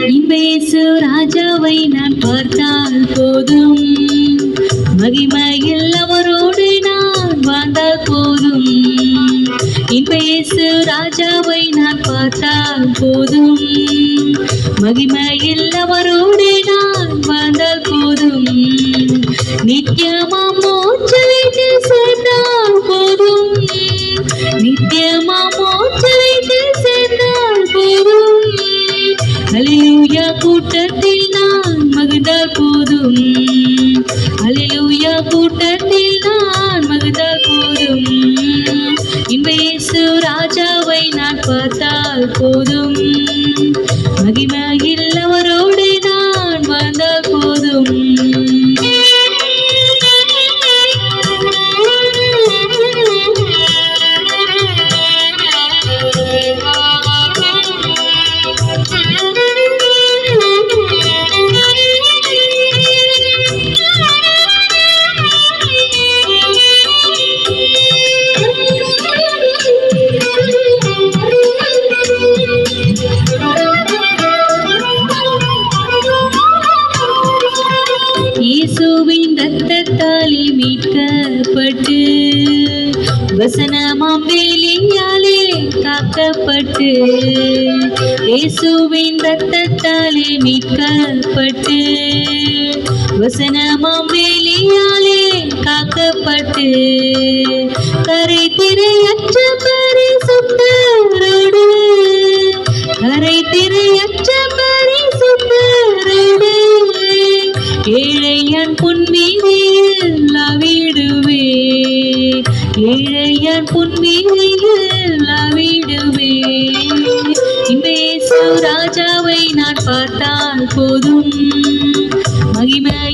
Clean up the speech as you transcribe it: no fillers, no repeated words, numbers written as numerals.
இயேசு ராஜாவை நான் பார்த்தால் போதும், மகிமையில் அவரோடு நான் வாழ்ந்தால் போதும். இயேசு ராஜாவை நான் பார்த்தால் போதும், மகிமையில் அவரோடு நான் வாழ்ந்தால் போதும். நித்தியமாம் மோட்சத்தில் சேர்ந்தால் போதும், நித்தியமாம் மோட்சத்தில் சேர்ந்தால் போதும். அல்லேலூயா கூட்டத்தில் நான் மகிழ்ந்தால் போதும், அல்லேலூயா கூட்டத்தில் நான் மகிழ்ந்தால் போதும். இயேசு ராஜாவை நான் பார்த்தால் போதும், மகிமையில் அவரோடு நான் வாழ்ந்தால் போதும். இயேசுவின் இரத்தத்தாலே மீட்கப்பட்டு, வசனமாம் வேலியாலே காக்கப்பட்டு, இயேசுவின் இரத்தத்தாலே மீட்கப்பட்டு, வசனமாம் வேலியாலே காக்கப்பட்டு, கரை திரையற்ற பரிசுத்தரோடு, கரை திரையற்ற பரிசுத்தரோடு, ஏழையான் பொன்மீதியில் அவிடுவே, ஏழையான் பொன்மீதியில் அவிடுவே. இயேசு ராஜாவை நான் பார்த்தால் போதும்,